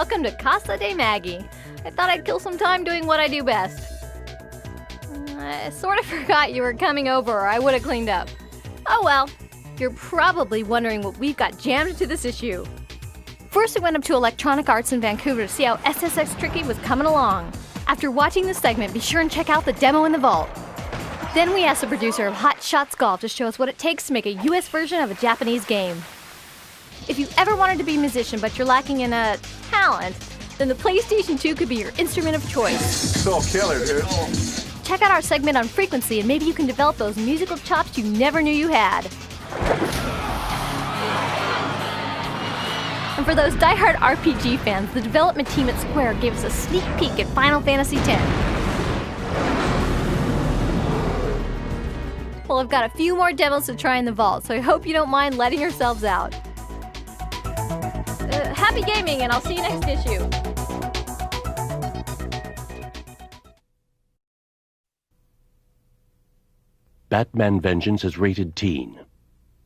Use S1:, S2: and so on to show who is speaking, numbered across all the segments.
S1: welcome to Casa de Maggie. I thought I'd kill some time doing what I do best. I sort of forgot you were coming over, or I would have cleaned up. Oh well, you're probably wondering what we've got jammed into this issue. First, we went up to Electronic Arts in Vancouver to see how SSX Tricky was coming along. After watching this segment, be sure and check out the demo in the vault. Then we asked the producer of Hot Shots Golf to show us what it takes to make a US version of a Japanese game. If you ever wanted to be a musician but you're lacking in talent, then the PlayStation 2 could be your instrument of choice.
S2: So killer, dude.
S1: Check out our segment on frequency and maybe you can develop those musical chops you never knew you had. And for those die-hard RPG fans, the development team at Square gave us a sneak peek at Final Fantasy X. Well, I've got a few more demos to try in the vault, so I hope you don't mind letting yourselves out. Happy gaming, and I'll see you next issue.
S3: Batman Vengeance is rated teen.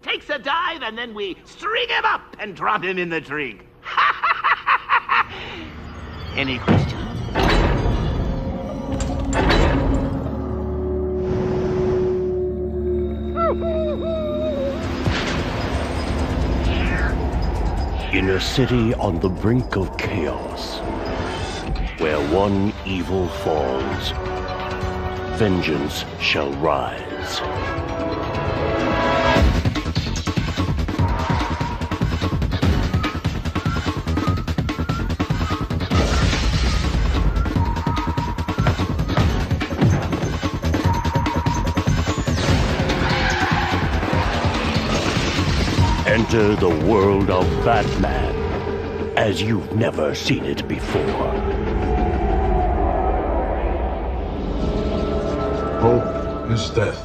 S4: Takes a dive and then we string him up and drop him in the trig. Any questions?
S3: In a city on the brink of chaos, where one evil falls, vengeance shall rise. Enter the world of Batman as you've never seen it before.
S2: Hope is death.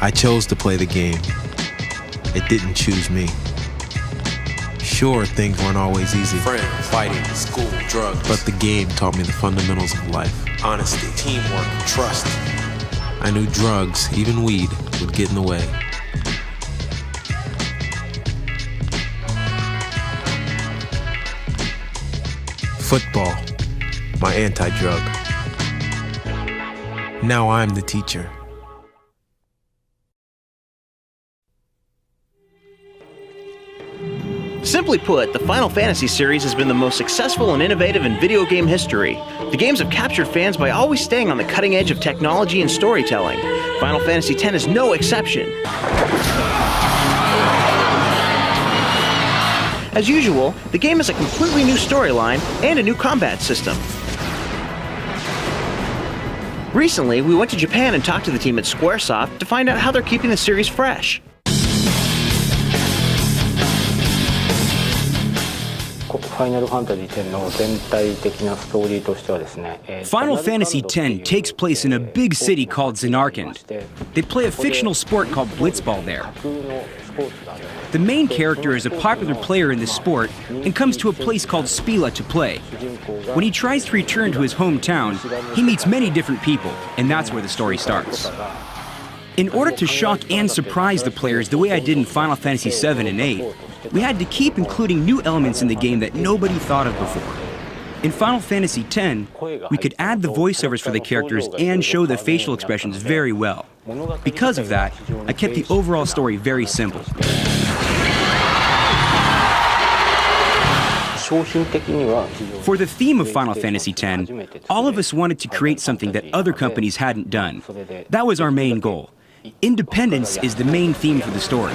S5: I chose to play the game. It didn't choose me. Sure, things weren't always easy.
S6: Friends, fighting, school, drugs.
S5: But the game taught me the fundamentals of life.
S6: Honesty, teamwork, trust.
S5: I knew drugs, even weed, would get in the way. Football, my anti-drug. Now I'm the teacher.
S7: Simply put, the Final Fantasy series has been the most successful and innovative in video game history. The games have captured fans by always staying on the cutting edge of technology and storytelling. Final Fantasy X is no exception. As usual, the game has a completely new storyline and a new combat system. Recently, we went to Japan and talked to the team at Squaresoft to find out how they're keeping the series fresh.
S8: Final Fantasy X takes place in a big city called Zanarkand. They play a fictional sport called Blitzball there. The main character is a popular player in this sport and comes to a place called Spila to play. When he tries to return to his hometown, he meets many different people, and that's where the story starts. In order to shock and surprise the players the way I did in Final Fantasy VII and VIII, we had to keep including new elements in the game that nobody thought of before. In Final Fantasy X, we could add the voiceovers for the characters and show the facial expressions very well. Because of that, I kept the overall story very simple. For the theme of Final Fantasy X, all of us wanted to create something that other companies hadn't done. That was our main goal. Independence is the main theme for the story.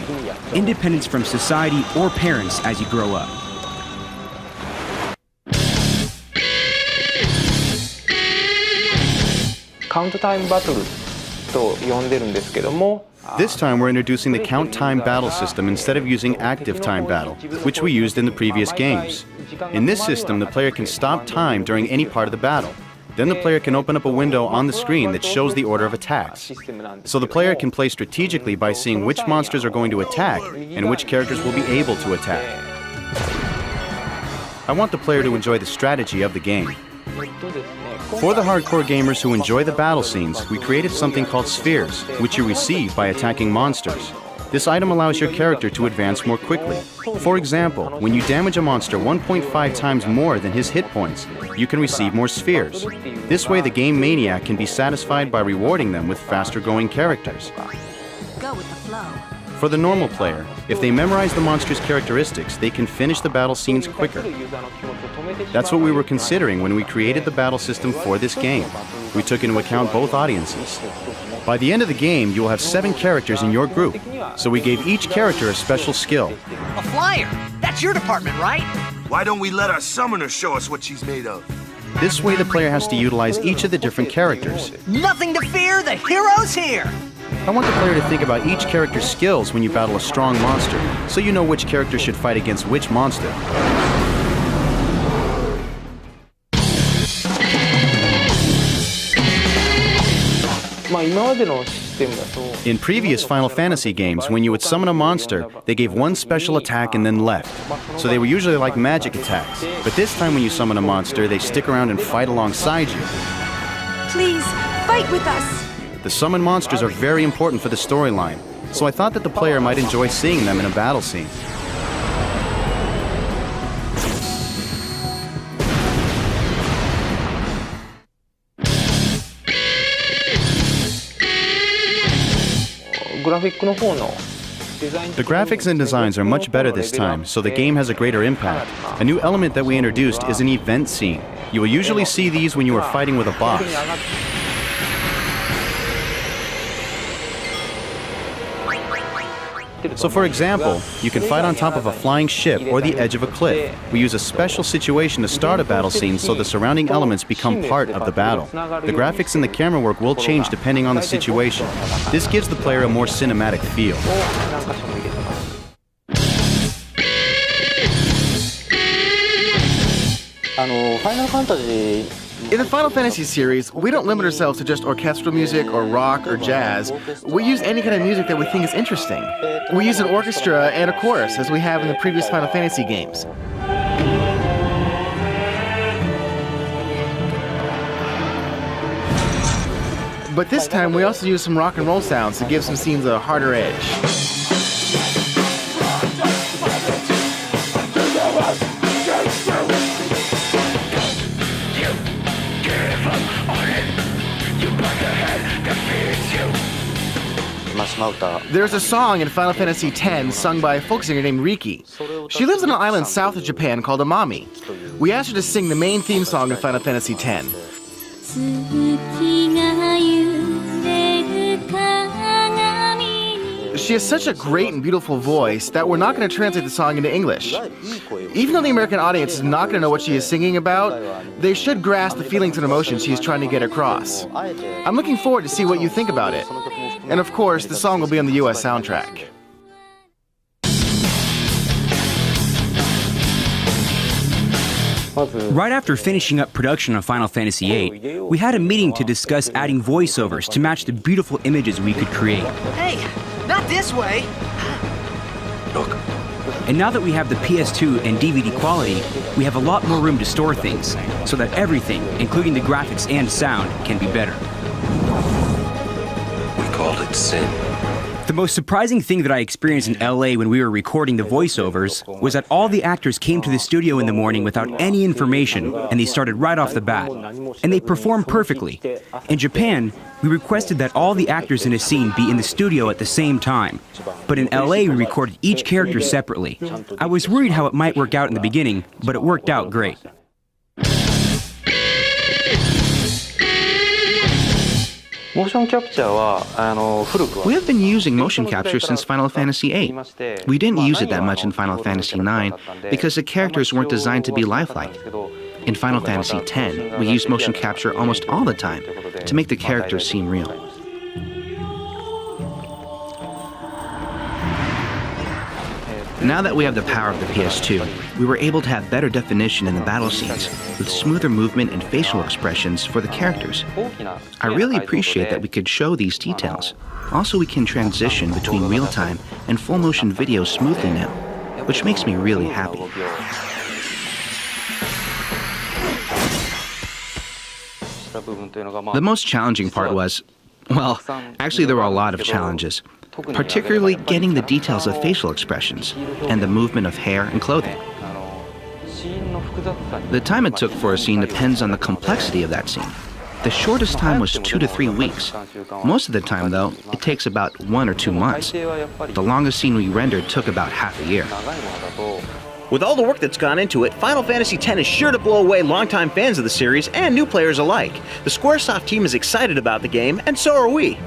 S8: Independence from society or parents as you grow up.
S9: This time we're introducing the count time battle system instead of using active time battle, which we used in the previous games. In this system, the player can stop time during any part of the battle. Then the player can open up a window on the screen that shows the order of attacks. So the player can play strategically by seeing which monsters are going to attack and which characters will be able to attack. I want the player to enjoy the strategy of the game. For the hardcore gamers who enjoy the battle scenes, we created something called spheres, which you receive by attacking monsters. This item allows your character to advance more quickly. For example, when you damage a monster 1.5 times more than his hit points, you can receive more spheres. This way the game maniac can be satisfied by rewarding them with faster going characters.
S10: Go with the flow.
S9: For the normal player, if they memorize the monster's characteristics, they can finish the battle scenes quicker. That's what we were considering when we created the battle system for this game. We took into account both audiences. By the end of the game, you will have 7 characters in your group, so we gave each character a special skill.
S11: A flyer! That's your department, right?
S12: Why don't we let our summoner show us what she's made of?
S9: This way the player has to utilize each of the different characters.
S11: Nothing to fear, the hero's here!
S9: I want the player to think about each character's skills when you battle a strong monster, so you know which character should fight against which monster. In previous Final Fantasy games, when you would summon a monster, they gave one special attack and then left. So they were usually like magic attacks. But this time when you summon a monster, they stick around and fight alongside you.
S10: Please, fight with us!
S9: The summoned monsters are very important for the storyline, so I thought that the player might enjoy seeing them in a battle scene. The graphics and designs are much better this time, so the game has a greater impact. A new element that we introduced is an event scene. You will usually see these when you are fighting with a boss. So for example, you can fight on top of a flying ship or the edge of a cliff. We use a special situation to start a battle scene so the surrounding elements become part of the battle. The graphics and the camera work will change depending on the situation. This gives the player a more cinematic feel.
S13: In the Final Fantasy series, we don't limit ourselves to just orchestral music or rock or jazz. We use any kind of music that we think is interesting. We use an orchestra and a chorus, as we have in the previous Final Fantasy games. But this time, we also use some rock and roll sounds to give some scenes a harder edge. There's a song in Final Fantasy X sung by a folk singer named Riki. She lives on an island south of Japan called Amami. We asked her to sing the main theme song in Final Fantasy X. She has such a great and beautiful voice that we're not going to translate the song into English. Even though the American audience is not going to know what she is singing about, they should grasp the feelings and emotions she's trying to get across. I'm looking forward to see what you think about it. And of course, the song will be on the US soundtrack.
S8: Right after finishing up production of Final Fantasy VIII, we had a meeting to discuss adding voiceovers to match the beautiful images we could create.
S11: Hey, not this way!
S8: Look. And now that we have the PS2 and DVD quality, we have a lot more room to store things, so that everything, including the graphics and sound, can be better.
S6: We called it sin.
S8: The most surprising thing that I experienced in LA when we were recording the voiceovers was that all the actors came to the studio in the morning without any information, and they started right off the bat. And they performed perfectly. In Japan, we requested that all the actors in a scene be in the studio at the same time. But in LA, we recorded each character separately. I was worried how it might work out in the beginning, but it worked out great.
S14: We have been using motion capture since Final Fantasy VIII. We didn't use it that much in Final Fantasy IX because the characters weren't designed to be lifelike. In Final Fantasy X, we used motion capture almost all the time to make the characters seem real. Now that we have the power of the PS2, we were able to have better definition in the battle scenes, with smoother movement and facial expressions for the characters. I really appreciate that we could show these details. Also, we can transition between real-time and full-motion video smoothly now, which makes me really happy. The most challenging part was, well, actually there were a lot of challenges. Particularly getting the details of facial expressions and the movement of hair and clothing. The time it took for a scene depends on the complexity of that scene. The shortest time was 2 to 3 weeks. Most of the time, though, it takes about 1 or 2 months. The longest scene we rendered took about half a year.
S7: With all the work that's gone into it, Final Fantasy X is sure to blow away longtime fans of the series and new players alike. The Squaresoft team is excited about the game, and so are we.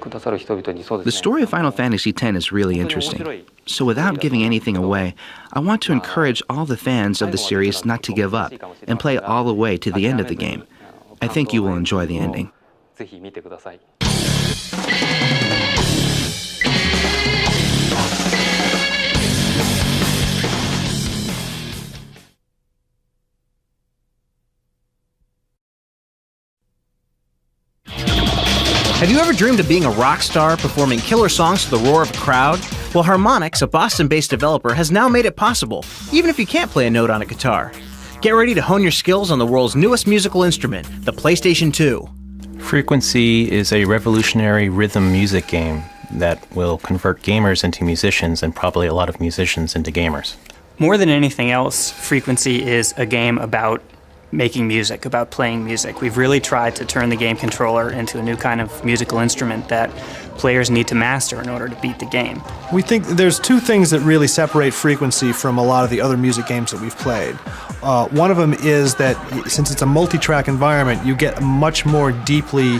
S14: The story of Final Fantasy X is really interesting. So without giving anything away, I want to encourage all the fans of the series not to give up and play all the way to the end of the game. I think you will enjoy the ending.
S7: Have you ever dreamed of being a rock star, performing killer songs to the roar of a crowd? Well, Harmonix, a Boston-based developer, has now made it possible, even if you can't play a note on a guitar. Get ready to hone your skills on the world's newest musical instrument, the PlayStation 2.
S15: Frequency is a revolutionary rhythm music game that will convert gamers into musicians and probably a lot of musicians into gamers.
S16: More than anything else, Frequency is a game about making music, about playing music. We've really tried to turn the game controller into a new kind of musical instrument that players need to master in order to beat the game.
S17: We think there's two things that really separate Frequency from a lot of the other music games that we've played. One of them is that since it's a multi-track environment, you get much more deeply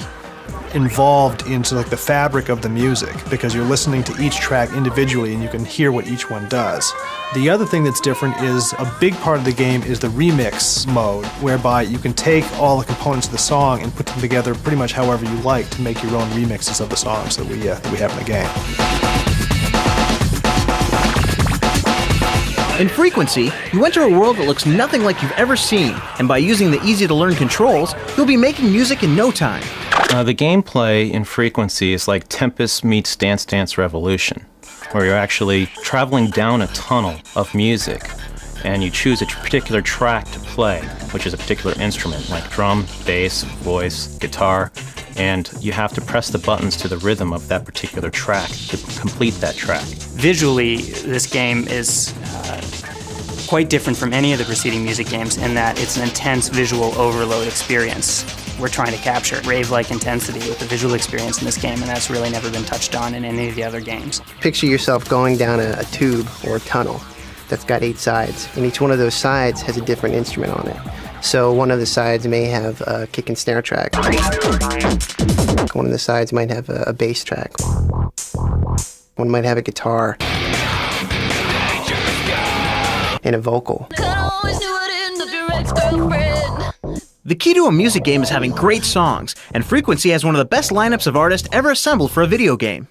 S17: involved into like the fabric of the music because you're listening to each track individually and you can hear what each one does. The other thing that's different is a big part of the game is the remix mode, whereby you can take all the components of the song and put them together pretty much however you like to make your own remixes of the songs that we have in the game.
S7: In Frequency, you enter a world that looks nothing like you've ever seen, and by using the easy-to-learn controls, you'll be making music in no time.
S15: The gameplay in Frequency is like Tempest meets Dance Dance Revolution, where you're actually traveling down a tunnel of music, and you choose a particular track to play, which is a particular instrument, like drum, bass, voice, guitar, and you have to press the buttons to the rhythm of that particular track to complete that track.
S16: Visually, this game is quite different from any of the preceding music games in that it's an intense visual overload experience. We're trying to capture rave-like intensity with the visual experience in this game, and that's really never been touched on in any of the other games.
S18: Picture yourself going down a tube or a tunnel that's got 8 sides, and each one of those sides has a different instrument on it. So one of the sides may have a kick and snare track. One of the sides might have a bass track. One might have a guitar and a vocal.
S7: The key to a music game is having great songs, and Frequency has one of the best lineups of artists ever assembled for a video game.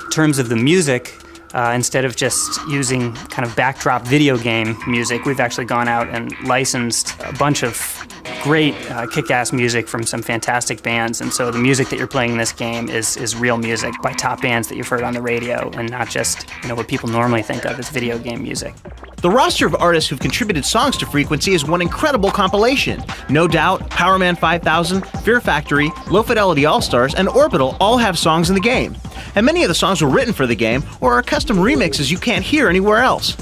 S16: In terms of the music, instead of just using kind of backdrop video game music, we've actually gone out and licensed a bunch of great kick-ass music from some fantastic bands, and so the music that you're playing in this game is real music by top bands that you've heard on the radio, and not just what people normally think of as video game music.
S7: The roster of artists who've contributed songs to Frequency is one incredible compilation. No Doubt, Powerman 5000, Fear Factory, Low Fidelity All-Stars, and Orbital all have songs in the game. And many of the songs were written for the game or are custom remixes you can't hear anywhere else.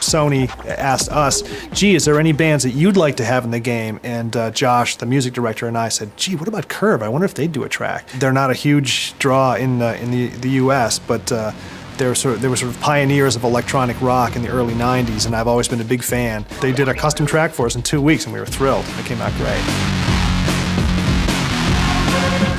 S17: Sony asked us, gee, is there any bands that you'd like to have in the game? And Josh, the music director, and I said, gee, what about Curve? I wonder if they'd do a track. They're not a huge draw in the U.S., but they were sort of pioneers of electronic rock in the early 90s, and I've always been a big fan. They did a custom track for us in 2 weeks, and we were thrilled. It came out great.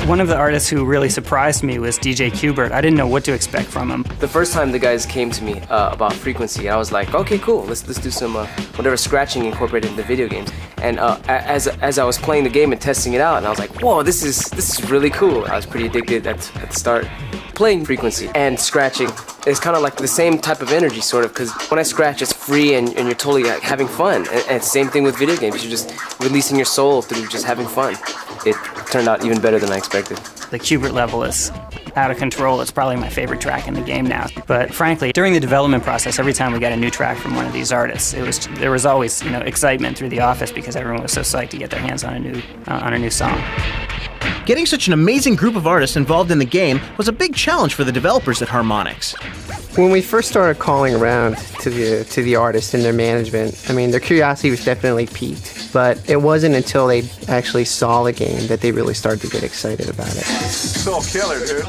S16: One of the artists who really surprised me was DJ Qbert. I didn't know what to expect from him.
S19: The first time the guys came to me about Frequency, I was like, okay, cool, let's do some whatever scratching incorporated into video games. And as I was playing the game and testing it out, and I was like, whoa, this is really cool. I was pretty addicted at the start. Playing Frequency and scratching is kind of like the same type of energy, sort of, because when I scratch, it's free and you're totally having fun. And same thing with video games. You're just releasing your soul through just having fun. It turned out even better than I expected.
S16: The Qbert level is out of control. It's probably my favorite track in the game now. But frankly, during the development process, every time we got a new track from one of these artists, there was always excitement through the office because everyone was so psyched to get their hands on a new song.
S7: Getting such an amazing group of artists involved in the game was a big challenge for the developers at Harmonix.
S18: When we first started calling around to the artists and their management, I mean, their curiosity was definitely piqued, but it wasn't until they actually saw the game that they really started to get excited about it.
S2: So killer, dude.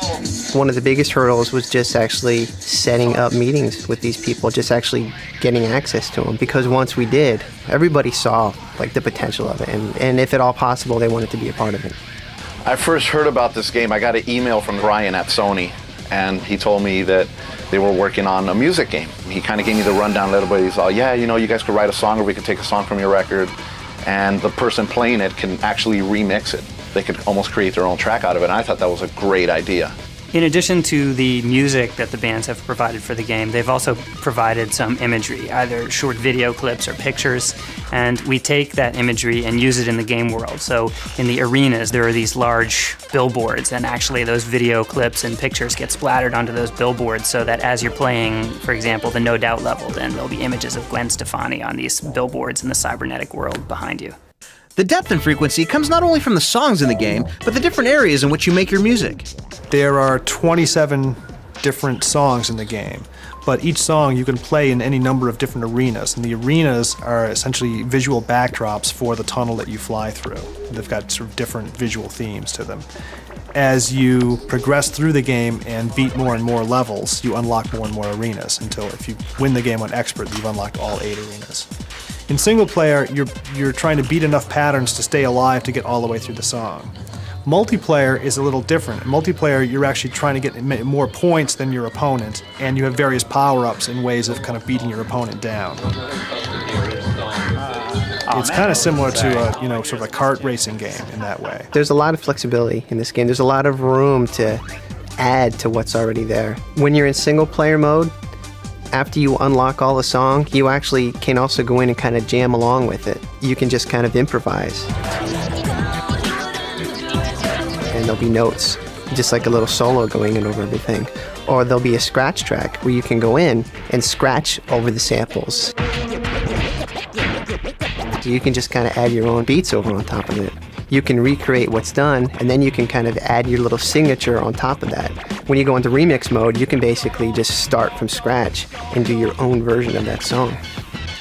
S18: One of the biggest hurdles was just actually setting up meetings with these people, just actually getting access to them, because once we did, everybody saw the potential of it, and if at all possible, they wanted to be a part of it.
S20: I first heard about this game, I got an email from Ryan at Sony, and he told me that they were working on a music game. He kind of gave me the rundown a little bit. He's all, yeah, you guys could write a song, or we could take a song from your record, and the person playing it can actually remix it. They could almost create their own track out of it, and I thought that was a great idea.
S16: In addition to the music that the bands have provided for the game, they've also provided some imagery, either short video clips or pictures, and we take that imagery and use it in the game world. So in the arenas, there are these large billboards, and actually those video clips and pictures get splattered onto those billboards so that as you're playing, for example, the No Doubt level, then there'll be images of Gwen Stefani on these billboards in the cybernetic world behind you.
S7: The depth and frequency comes not only from the songs in the game, but the different areas in which you make your music.
S17: There are 27 different songs in the game, but each song you can play in any number of different arenas, and the arenas are essentially visual backdrops for the tunnel that you fly through. They've got sort of different visual themes to them. As you progress through the game and beat more and more levels, you unlock more and more arenas, until if you win the game on Expert, you've unlocked all 8 arenas. In single player, you're trying to beat enough patterns to stay alive to get all the way through the song. Multiplayer is a little different. In multiplayer, you're actually trying to get more points than your opponent, and you have various power-ups and ways of kind of beating your opponent down. It's kind of similar to sort of a kart racing game in that way.
S18: There's a lot of flexibility in this game. There's a lot of room to add to what's already there. When you're in single player mode, after you unlock all the song, you actually can also go in and kind of jam along with it. You can just kind of improvise. And there'll be notes, just like a little solo going in over everything. Or there'll be a scratch track where you can go in and scratch over the samples. You can just kind of add your own beats over on top of it. You can recreate what's done, and then you can kind of add your little signature on top of that. When you go into remix mode, you can basically just start from scratch and do your own version of that song.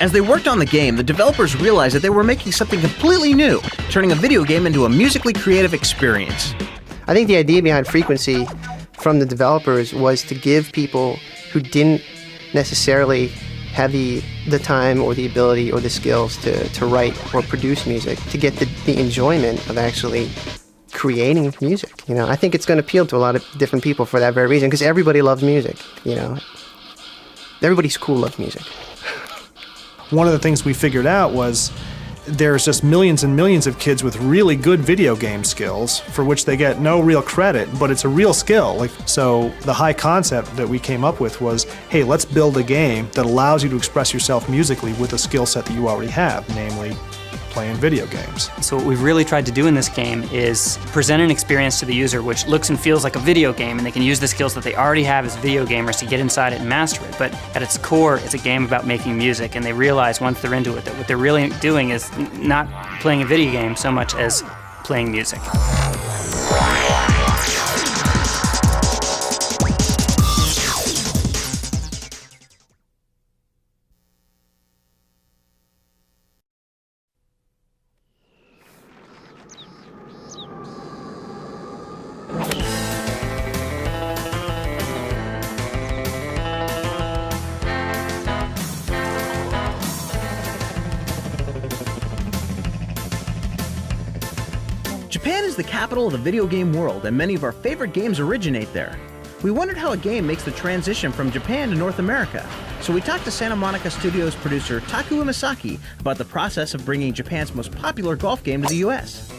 S7: As they worked on the game, the developers realized that they were making something completely new, turning a video game into a musically creative experience.
S18: I think the idea behind Frequency from the developers was to give people who didn't necessarily have the time or the ability or the skills to write or produce music, to get the enjoyment of actually creating music. You know, I think it's going to appeal to a lot of different people for that very reason, because everybody loves music, you know. Everybody's cool loves music.
S17: One of the things we figured out was there's just millions and millions of kids with really good video game skills for which they get no real credit, but it's a real skill. So the high concept that we came up with was, hey, let's build a game that allows you to express yourself musically with a skill set that you already have, namely playing video games.
S16: So what we've really tried to do in this game is present an experience to the user which looks and feels like a video game, and they can use the skills that they already have as video gamers to get inside it and master it. But at its core, it's a game about making music, and they realize once they're into it that what they're really doing is not playing a video game so much as playing music.
S7: Japan is the capital of the video game world, and many of our favorite games originate there. We wondered how a game makes the transition from Japan to North America, so we talked to Santa Monica Studios producer Taku Umasaki about the process of bringing Japan's most popular golf game to the US.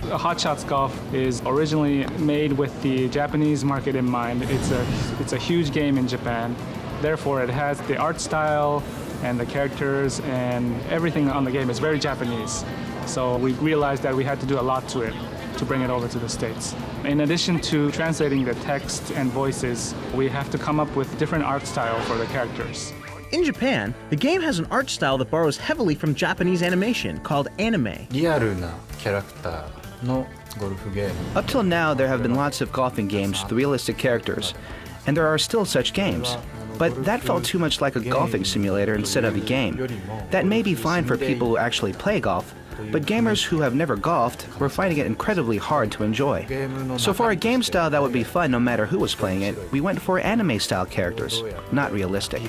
S21: Hot Shots Golf is originally made with the Japanese market in mind. It's a huge game in Japan. Therefore, it has the art style and the characters and everything on the game is very Japanese. So we realized that we had to do a lot to it to bring it over to the States. In addition to translating the text and voices, we have to come up with different art style for the characters.
S7: In Japan, the game has an art style that borrows heavily from Japanese animation called anime.
S14: Up till now, there have been lots of golfing games with realistic characters, and there are still such games. But that felt too much like a golfing simulator instead of a game. That may be fine for people who actually play golf, but gamers who have never golfed were finding it incredibly hard to enjoy. So for a game style that would be fun no matter who was playing it, we went for anime-style characters, not realistic.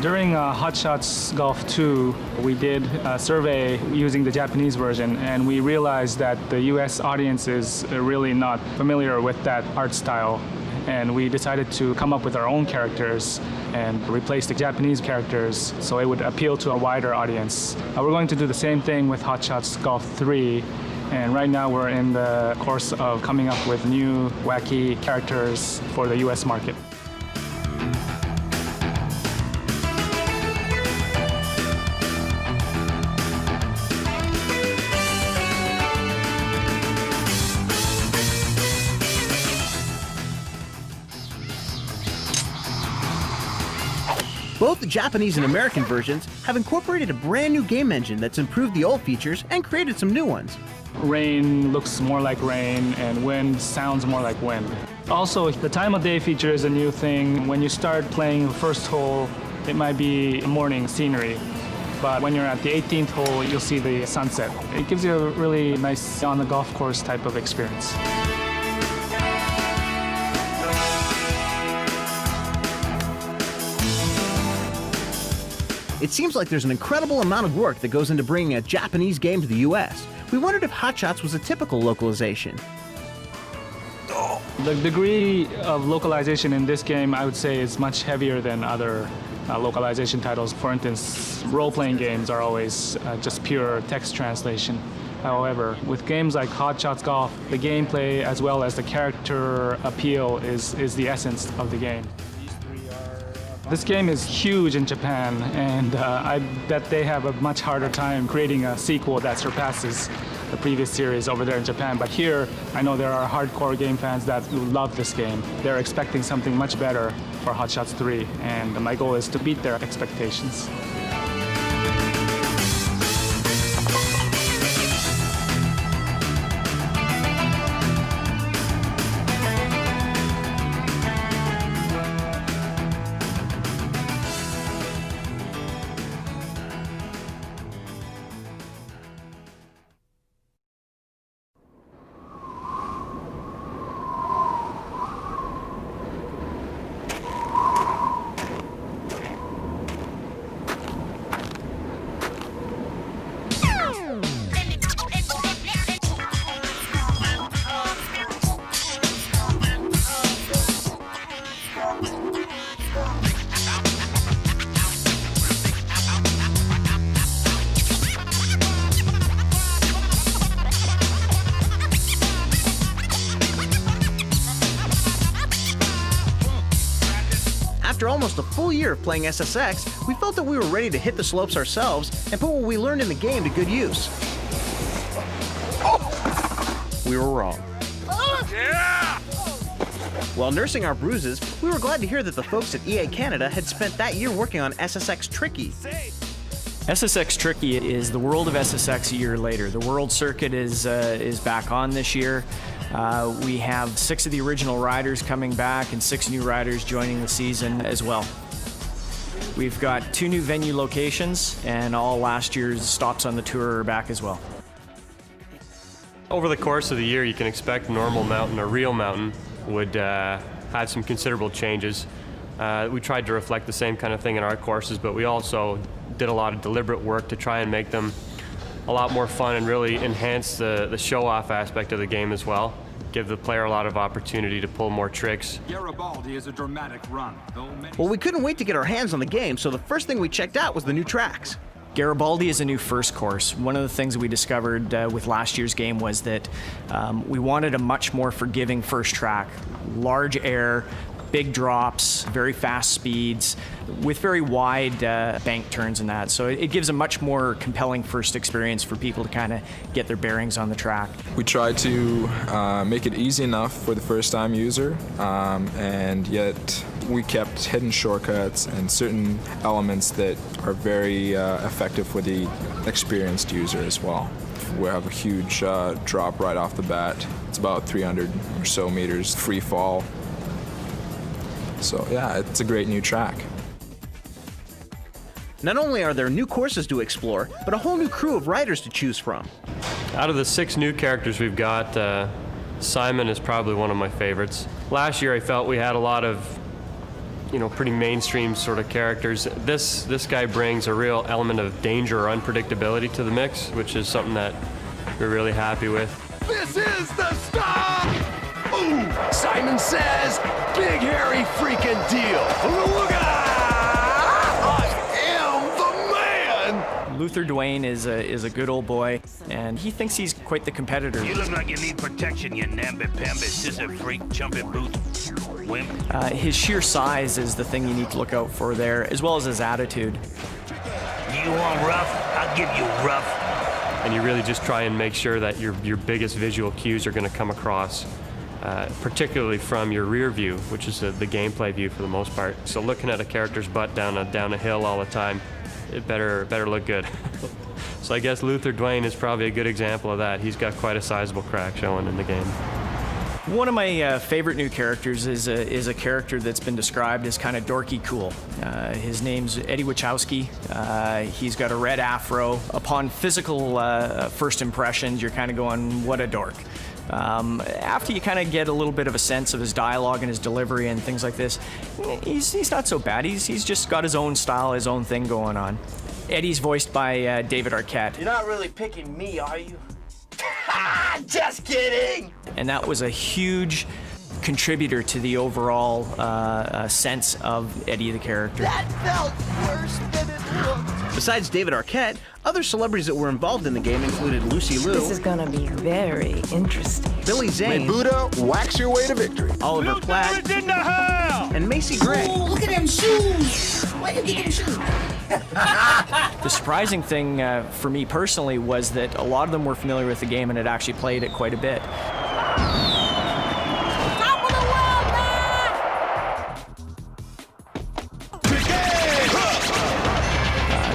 S21: During Hot Shots Golf 2, we did a survey using the Japanese version, and we realized that the US audience is really not familiar with that art style. And we decided to come up with our own characters and replace the Japanese characters so it would appeal to a wider audience. We're going to do the same thing with Hot Shots Golf 3, and right now we're in the course of coming up with new wacky characters for the US market.
S7: Both the Japanese and American versions have incorporated a brand new game engine that's improved the old features and created some new ones.
S21: Rain looks more like rain, and wind sounds more like wind. Also, the time of day feature is a new thing. When you start playing the first hole, it might be morning scenery. But when you're at the 18th hole, you'll see the sunset. It gives you a really nice on the golf course type of experience.
S7: It seems like there's an incredible amount of work that goes into bringing a Japanese game to the US. We wondered if Hot Shots was a typical localization.
S21: The degree of localization in this game, I would say, is much heavier than other localization titles. For instance, role-playing games are always just pure text translation. However, with games like Hot Shots Golf, the gameplay as well as the character appeal is the essence of the game. This game is huge in Japan, and I bet they have a much harder time creating a sequel that surpasses the previous series over there in Japan. But here, I know there are hardcore game fans that love this game. They're expecting something much better for Hot Shots 3, and my goal is to beat their expectations.
S7: After almost a full year of playing SSX, we felt that we were ready to hit the slopes ourselves and put what we learned in the game to good use. We were wrong. While nursing our bruises, we were glad to hear that the folks at EA Canada had spent that year working on SSX Tricky.
S1: SSX Tricky is the world of SSX a year later. The world circuit is back on this year. We have 6 of the original riders coming back and 6 new riders joining the season as well. We've got 2 new venue locations, and all last year's stops on the tour are back as well.
S22: Over the course of the year, you can expect normal mountain or real mountain would have some considerable changes. We tried to reflect the same kind of thing in our courses, but we also did a lot of deliberate work to try and make them a lot more fun and really enhance the show-off aspect of the game as well. Give the player a lot of opportunity to pull more tricks.
S23: Garibaldi is a dramatic run.
S7: Well, we couldn't wait to get our hands on the game, so the first thing we checked out was the new tracks.
S1: Garibaldi is a new first course. One of the things that we discovered with last year's game was that we wanted a much more forgiving first track. Large air, big drops, very fast speeds, with very wide bank turns and that. So it gives a much more compelling first experience for people to kind of get their bearings on the track.
S24: We tried to make it easy enough for the first-time user, and yet we kept hidden shortcuts and certain elements that are very effective for the experienced user as well. We have a huge drop right off the bat. It's about 300 or so meters free fall. So yeah, it's a great new track.
S7: Not only are there new courses to explore, but a whole new crew of riders to choose from.
S22: Out of the 6 new characters we've got, Simon is probably one of my favorites. Last year I felt we had a lot of pretty mainstream sort of characters. This guy brings a real element of danger or unpredictability to the mix, which is something that we're really happy with.
S12: This is the stop! Ooh, Simon says, big hairy freaking deal. Look I am the man!
S1: Luther Dwayne is a good old boy, and he thinks he's quite the competitor.
S4: You look like you need protection, you namby-pamby, scissor freak, jumping boot, wimp.
S1: His sheer size is the thing you need to look out for there, as well as his attitude.
S4: You want rough? I'll give you rough.
S22: And you really just try and make sure that your biggest visual cues are going to come across, particularly from your rear view, which is the gameplay view for the most part. So looking at a character's butt down a hill all the time, it better look good. So I guess Luther Dwayne is probably a good example of that. He's got quite a sizable crack showing in the game.
S1: One of my favorite new characters is a character that's been described as kind of dorky cool. His name's Eddie Wachowski. He's got a red afro. Upon physical first impressions, you're kind of going, what a dork. After you kind of get a little bit of a sense of his dialogue and his delivery and things like this, he's not so bad. He's just got his own style, his own thing going on. Eddie's voiced by David Arquette.
S11: You're not really picking me, are you? Just kidding!
S1: And that was a huge contributor to the overall sense of Eddie the character.
S11: That felt worse than it looked.
S7: Besides David Arquette, other celebrities that were involved in the game included Lucy Liu.
S25: This is gonna be very interesting.
S7: Billy Zane.
S12: May Buddha wax your way to victory.
S7: Oliver Platt.
S4: Luther is in the house!
S7: and Macy Gray.
S11: Ooh, look at them shoes. Where you get them shoes?
S1: The surprising thing for me personally was that a lot of them were familiar with the game and had actually played it quite a bit.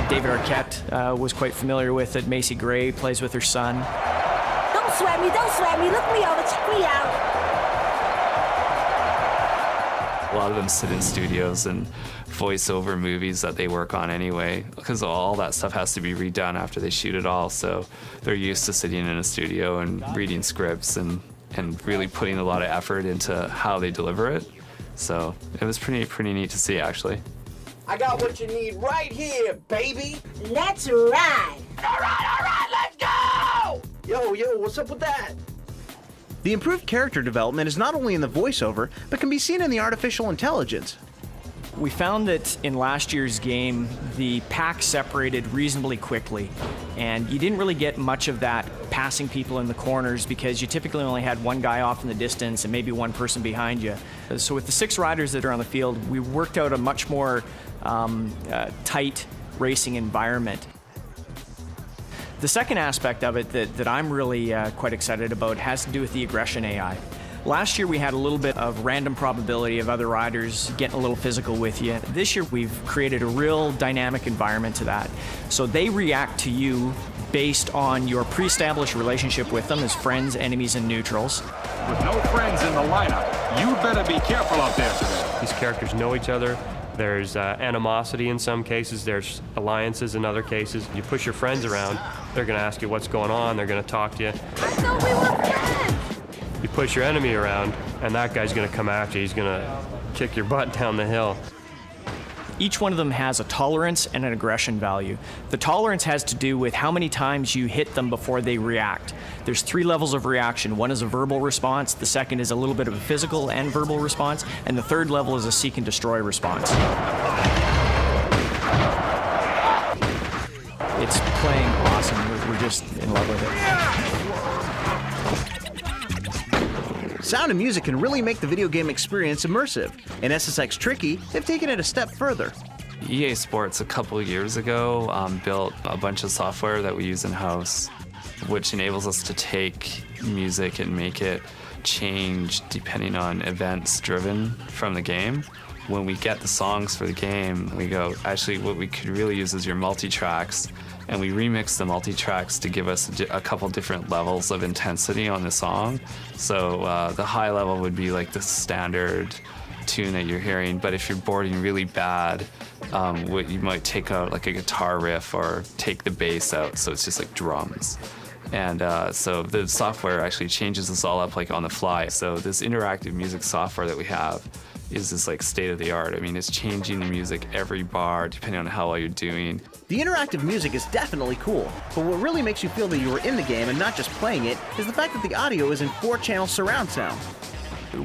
S1: David Arquette was quite familiar with it. Macy Gray plays with her son.
S11: Don't sweat me, look me over, check me out.
S3: A lot of them sit in studios and voice over movies that they work on anyway, because all that stuff has to be redone after they shoot it all. So they're used to sitting in a studio and reading scripts and really putting a lot of effort into how they deliver it. So it was pretty neat to see, actually.
S11: I got what you need right here, baby. Let's ride. All right, let's go. Yo, what's up with that?
S7: The improved character development is not only in the voiceover, but can be seen in the artificial intelligence.
S1: We found that in last year's game, the pack separated reasonably quickly, and you didn't really get much of that passing people in the corners because you typically only had one guy off in the distance and maybe one person behind you. So with the 6 riders that are on the field, we worked out a much more tight racing environment. The second aspect of it that I'm really quite excited about has to do with the aggression AI. Last year we had a little bit of random probability of other riders getting a little physical with you. This year we've created a real dynamic environment to that. So they react to you based on your pre-established relationship with them as friends, enemies, and neutrals.
S23: With no friends in the lineup, you better be careful out there today.
S22: These characters know each other. There's animosity in some cases. There's alliances in other cases. You push your friends around, they're going to ask you what's going on. They're going to talk to you.
S11: I thought we were friends.
S22: You push your enemy around, and that guy's going to come after you. He's going to kick your butt down the hill.
S1: Each one of them has a tolerance and an aggression value. The tolerance has to do with how many times you hit them before they react. There's 3 levels of reaction. One is a verbal response, the second is a little bit of a physical and verbal response, and the third level is a seek and destroy response. It's playing awesome. We're just in love with it.
S7: Sound and music can really make the video game experience immersive. In SSX Tricky, they've taken it a step further.
S3: EA Sports a couple of years ago built a bunch of software that we use in-house, which enables us to take music and make it change depending on events driven from the game. When we get the songs for the game, we go, actually what we could really use is your multi-tracks, and we remix the multi-tracks to give us a couple different levels of intensity on the song. So the high level would be like the standard tune that you're hearing, but if you're boarding really bad, you might take out like a guitar riff or take the bass out, so it's just like drums. And so the software actually changes this all up like on the fly. So this interactive music software that we have is this like state of the art. I mean, it's changing the music every bar depending on how well you're doing.
S7: The interactive music is definitely cool, but what really makes you feel that you were in the game and not just playing it is the fact that the audio is in 4-channel surround sound.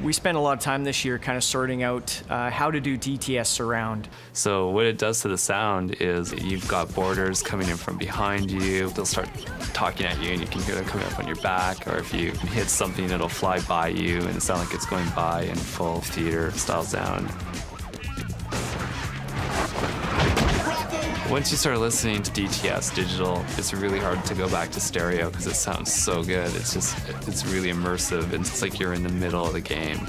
S1: We spent a lot of time this year kind of sorting out how to do DTS surround.
S3: So what it does to the sound is you've got boarders coming in from behind you. They'll start talking at you and you can hear them coming up on your back, or if you hit something, it'll fly by you and it sounds like it's going by in full theater style sound. Once you start listening to DTS digital, it's really hard to go back to stereo because it sounds so good. It's really immersive, and it's like you're in the middle of the game.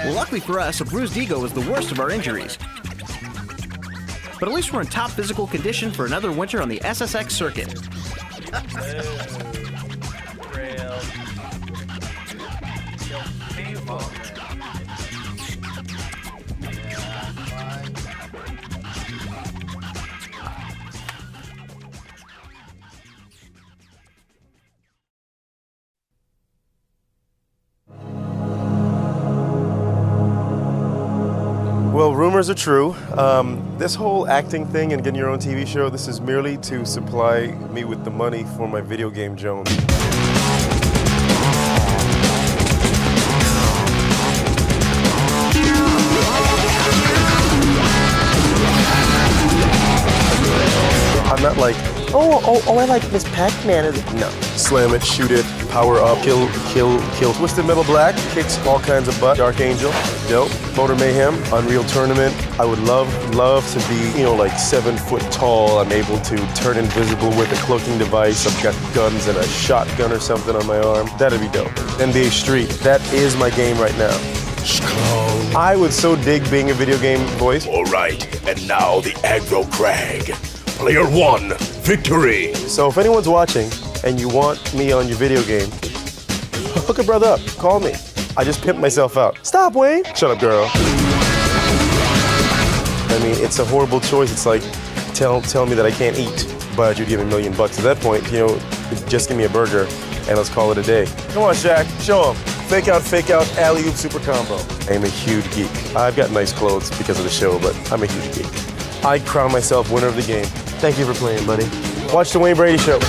S7: Well, luckily for us, a bruised ego was the worst of our injuries. But at least we're in top physical condition for another winter on the SSX circuit.
S5: Well, rumors are true. This whole acting thing and getting your own TV show, this is merely to supply me with the money for my video game Jones. I'm not like Oh, I like Miss Pac-Man. No. Slam it, shoot it, power up, kill. Twisted Metal Black kicks all kinds of butt. Dark Angel, dope. Motor Mayhem, Unreal Tournament. I would love to be, like 7 foot tall. I'm able to turn invisible with a cloaking device. I've got guns and a shotgun or something on my arm. That'd be dope. NBA Street, that is my game right now. I would so dig being a video game voice.
S12: All right, and now the aggro crag. Player 1, victory.
S5: So if anyone's watching and you want me on your video game, hook a brother up, call me. I just pimped myself out. Stop, Wayne. Shut up, girl. I mean, it's a horrible choice. It's like, tell me that I can't eat, but you'd give me $1 million. At that point, just give me a burger and let's call it a day. Come on, Shaq, show him. Fake out, alley-oop super combo. I'm a huge geek. I've got nice clothes because of the show, but I'm a huge geek. I crown myself winner of the game. Thank you for playing, buddy. Watch the Wayne Brady Show.